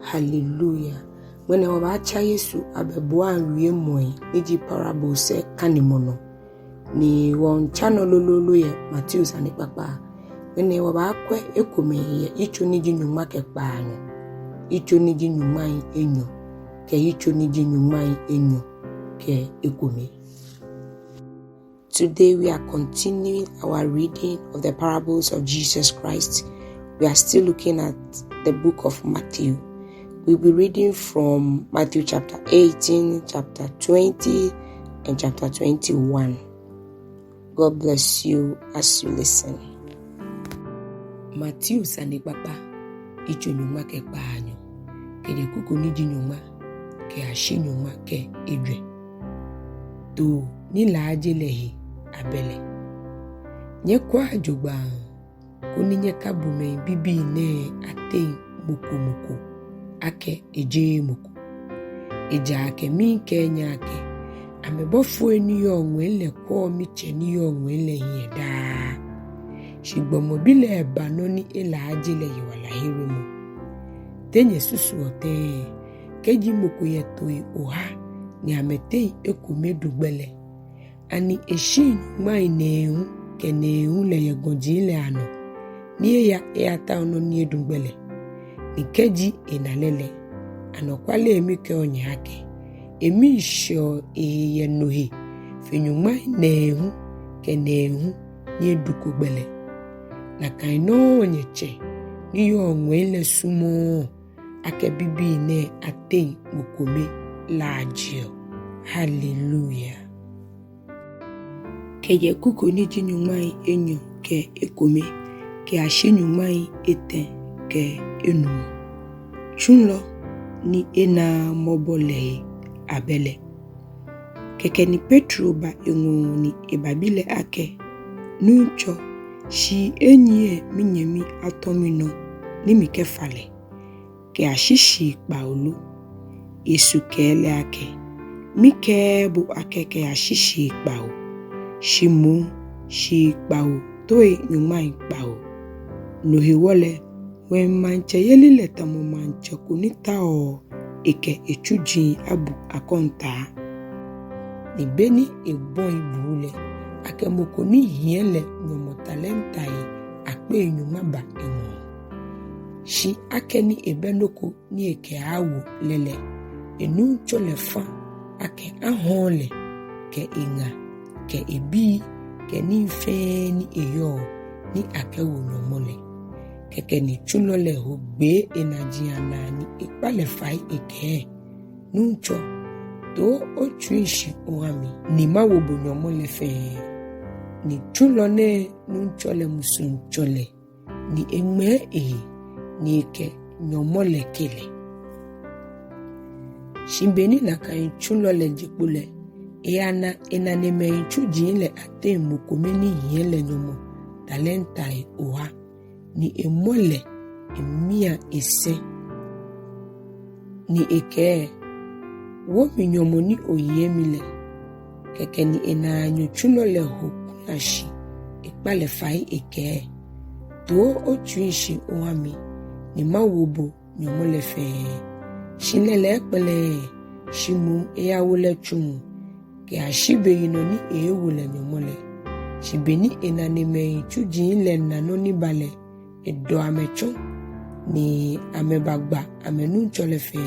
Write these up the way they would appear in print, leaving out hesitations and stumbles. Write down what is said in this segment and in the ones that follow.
Hallelujah. When I watch Yesu Abɛbuai Wiemɔi niji parable se kanimono ni won channel lolo ye Matthews ani papa. When I wakwe ekome ye icho niji nyuma ke paanyo. Icho niji nyuma enyɔ. Ke icho niji nyuma enyɔ ke ekome. Today we are continuing our reading of the parables of Jesus Christ. We are still looking at the book of Matthew. We'll be reading from Matthew chapter 18, chapter 20, and chapter 21. God bless you as you listen. Matthew sani papa, icho nyuma ke paanyo. Ke de kuku niji nyuma, ke ashi nyuma ke idwe. To ni laaje lehi abele. Nye kwa jogba, kuni nye kabume bibi ne ate muku. Ake eje muku. Eja ake mi kenya ake. Amebofo eni onwele kwa miche ni onwele hieda. Shigbomobile ebanoni laaje lehi wala hiremu. Tenye susu ote. Keji muku yetoi oha. Ni ametei ekume dugbele. Ani eshin mai nehu ke nehu le yegonjile ano ni ya ta ono ni edugbele ni keji enalele anokwale emi ke onyake emi sho ye nohi fenyuma nehu ke nehu ni edukugbele na kaino onyeche ni yo onwele sumo ake bibi ne atei mukome laaje. Hallelujah. Ke ye kuku ni jinyumai enyo ke ekome ke ashinyumai eten ke enu. Tsulɔ ni enaaa mɔbɔ le abele. Keke ni Petro ba engo ni ebabile ake. Nucho shi enyi minyemi atomino ni mikefale. Ke ashishi paulu. Yesu kele ake. Mike bu ake ke ashishi pau. Shimu shi pau toe nyumai pau. Nuhi wole wen manche yeli leta mo manche kunita o eke echuji abu akonta. Ni beni ebon ibule ake mokoni hiele nyomo talentai akpe nyuma ba enwo. Shi ake ni ebenoko ni eke awu lele enu chole fa ake ahole ke inga ke ebi ke ni fe ni eyo ni ake wo nyomole. Keke ni Tsulɔ le hogbe enajiana ni ikpale fai eke. Nuncho to ochuishi oami ni mawobo nyomo le fe. Ni Tsulɔ ne nuncho le musunchole ni eme ni eke nyomo le kele. Shimbeni na kai Tsulɔ le jekule eana enaneme chuji le ate mukome ni hiele nyomo talentai oha. Ni emole emia ese ni eke wo minyomo ni oyemile keke ni enaanyo Tsulɔ le hokunashi ikpale fai eke to ochuishi oami ni mawobo nyomo le fe shinele ekpele shimu eyawole chumu ke ashibe yino ni ewole nyomole shibeni enaneme chuji le nanoni bale edo amecho ni amebagba amenu chole fe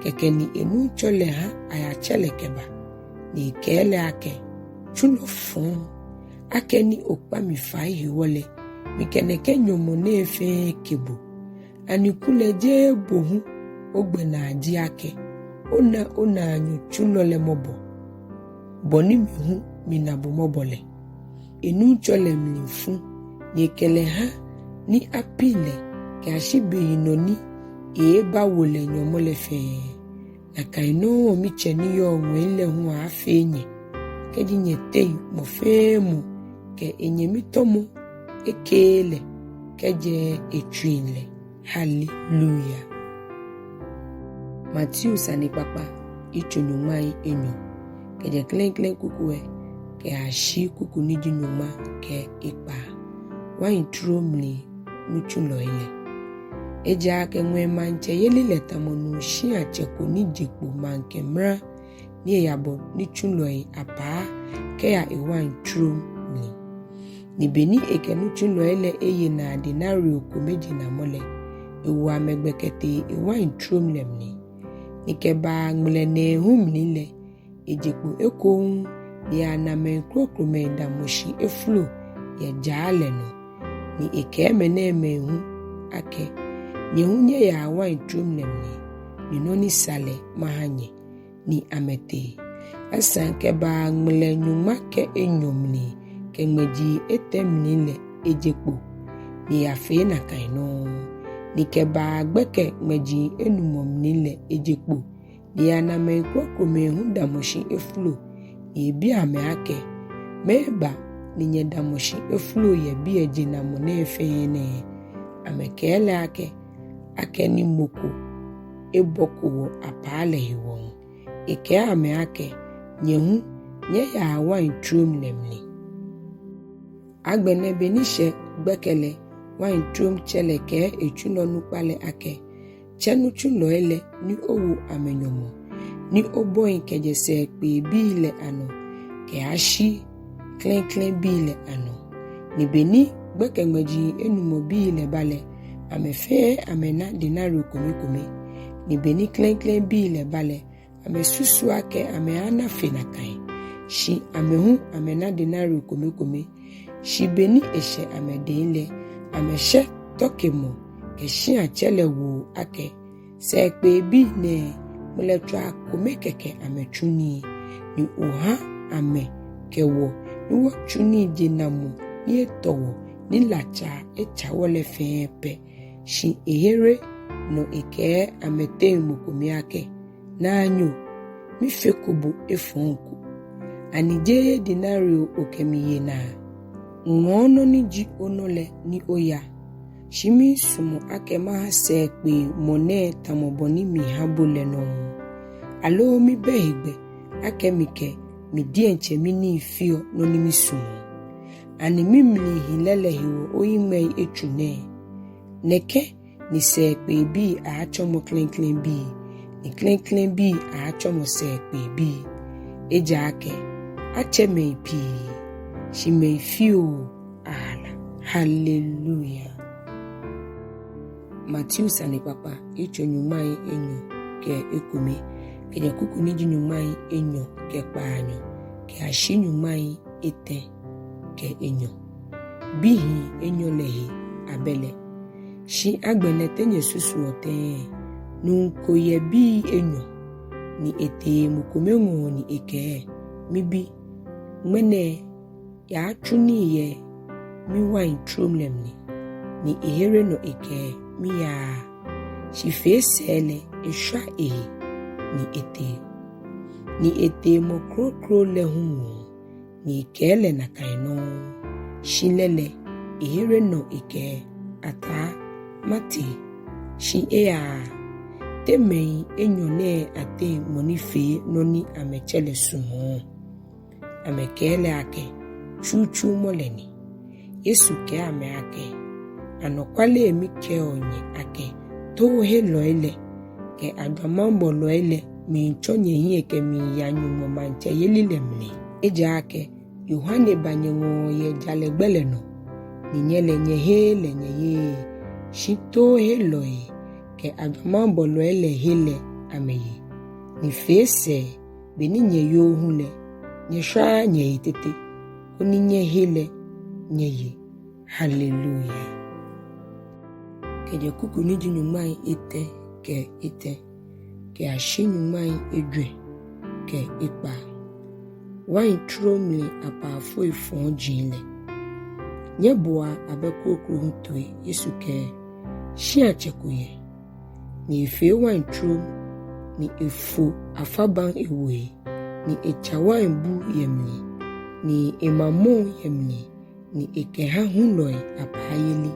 keke ni enu chole ha ayachele keba ni kele ake Tsulɔ fon ake ni okpa mi fai hiwole mi keneke nyomo ne fe kebo ani kule je bohu ogbena aji ake ona anyo Tsulɔ le mɔbɔ boni mi hu mi nabu mɔbɔle enu chole mi fun ni kele ha ni apile ke ashibe inoni eba wole nyomo le fe na kaino mi cheni yo nwele hu afenye ke di nyetei mo femu ke enyemi tomo ekele ke je etwinle. Hallelujah. Matthew sani papa icho nyumai enyo ke je klen kukuwe ke ashi kuku ni nyuma ke ipa Waintrom ni Tsulɔ ile Eja ke ngwe manche yeli leta monu shi acheko ni jekpo manke mra ni yabo ni tsulɔi apa ke ya Waintrom ni beni eke nu tsulɔi le eye na denari okomeji na mole ewa megbekete Waintrom lemni ni keba ngle ne humni le ejekpo eko ni aname krokrome da moshi eflo ye jale no ni eke mene mehu ake ni hunye ya Waintrom lemni ni noni sale mahanye ni amete asan keba ngle nyuma ke enyomni ke ngmeji etemni le ejekpo ni afe na kaino ni keba gbeke ngmeji enumomni le ejekpo ni aname krokrome hu damoshi eflo ni bi ame ake meba ni nye damoshi eflo ye bi ejina mo na efe ne amekele ake ni moko eboko wo apale hiwo eke ame ake nyehu nye ya Waintrom lemni agbene benishe gbekele Waintrom chele ke Tsulɔ nukpale ake chenu tsulɔi le ni owo amenyomo ni oboin kejese pe bi le ano ke ashi klen bi le ano ni beni gbeke ngmeji enumo bi le bale amefe amena denari kome ni beni klen bi le bale ame susu ake ame ana fena kai shi amehu amena denari kome shi beni eshe ame denle ame she tokemo ke shi achele wo ake se pe bi ne muletra kome keke ame chuni ni oha ame kewo ni wo chuni jinamo ni etowo ni lacha echawole fepe shi ehere no eke amete mokomi ake na anyo mi fekobu efonku anije dinario okemiye na ngono ni ji onole ni oya shimi sumo ake ma se pe mone tamoboni mi habole no alo mi behigbe ake mike mi dienche mi ni fio no ni mi sumo ani mimli hilele hiwo oyime etune neke ni se pe bi a chomo klen bi ni klen bi a chomo se pe bi eja ake acheme pi shi me fio ala hallelujah Matthew sani papa icho nyumai enyo ke ekumi ke yakuku ni nyumai enyo ke paanyo ke ashi nyumai ete ke enyo Bihii enyo lehi abele shi agbene tenye susu ote nunko ye bi enyo ni ete mukomengo ni eke mibi mwene ya achuni ye mi Waintrom lemni ni ehere no eke mi ya shi fesele esha ni ete mo krokro le humo ni kele na kaino shilele ehere no eke ata mati shi ea temei enyone ate monife noni amechele sumo amekele ake chuchu moleni Yesu ke ame ake anokwale emike onye ake to he loile ke adamambo loile mi nchonye hie ke mi yanyumo manche yelile mle eja ake Yohane banyengo ye jalegbele no ni nyele nye he le nye ye shito he loi ke adamambo loile hele ameye ni fese beni nye yo hule nye shwa nye itete kuni nye hele nye ye hallelujah keje kuku ni nyumai ete ke ashi nyumai edwe ke ipa Waintrom le apaafoi fon jinle nyeboa abekokro hutoi Yesu ke shi achekuye ni efe Waintrom ni efo afaban ewe ni echawa embu yemni ni emamo yemni ni ekeha hunloi apayeli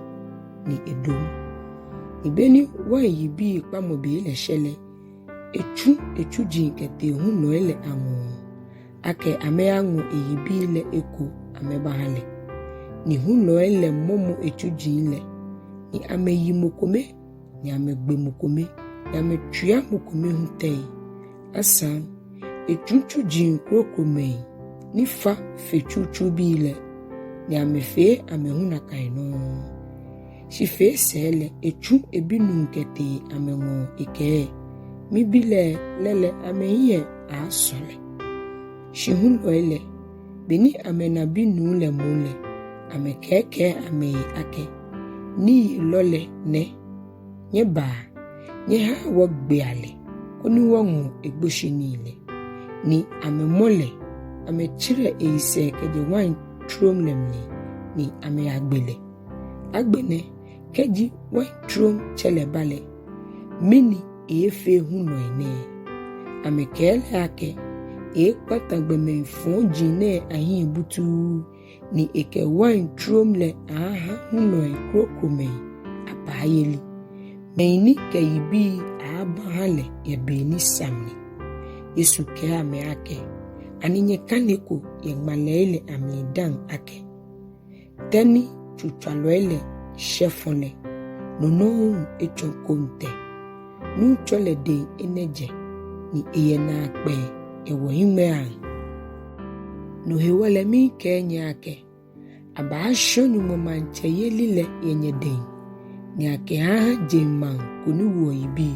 ni edom ibeni wayi bi pamobi le shele echu jinkete hunloi le amo ake ameangu eyibi le eko amebahale ni hunloi le momo echu jinle ni ameyimokome ni amegbe mukome ni ametria mukome hutei asan echuchu jin krokome ni fa fechuchu bile ni amefe amehuna kaino shife sele echu ebinu kete amengo ike mi bile lele ameye asole shihunloile beni amena binu le mule amekeke ame ake ni lole ne nye ba nye ha wo gbe ale oni wongu egboshini ni amemole amechire eise keje Waintrom lemni ni ame agbene keji Waintrom chelebale mini efe hunoine amekele ake patagbe fon jine ahin butu ni eke Waintrom le aha hunoi krokome apayeli meini keibi abahale yebeni samni Yesu ke ame ake aninye kaneko yegmalele amlidan ake teni chuchaloele chefone nono echonkonte nu chole de eneje ni eyena akpe ewo hime an no hewole mi kenye ake aba shonu momanche yelile yenye den ni ake ha jeman koni wo ibi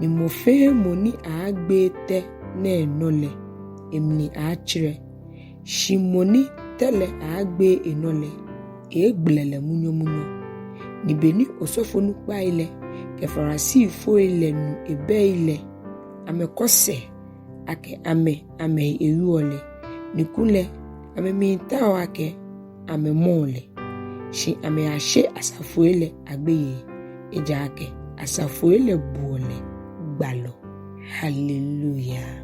ni mo fe mo ni agbe te na enole emni achire shimoni tele agbe enole egblele munyo ni beni osofonu pa ile ke farasi fo ile nu ebe ile amekose ake ame eyuole nikule ame minta wake ame mole shi ame ashe asafuele agbeye eja ake asafuele buole gbalo hallelujah.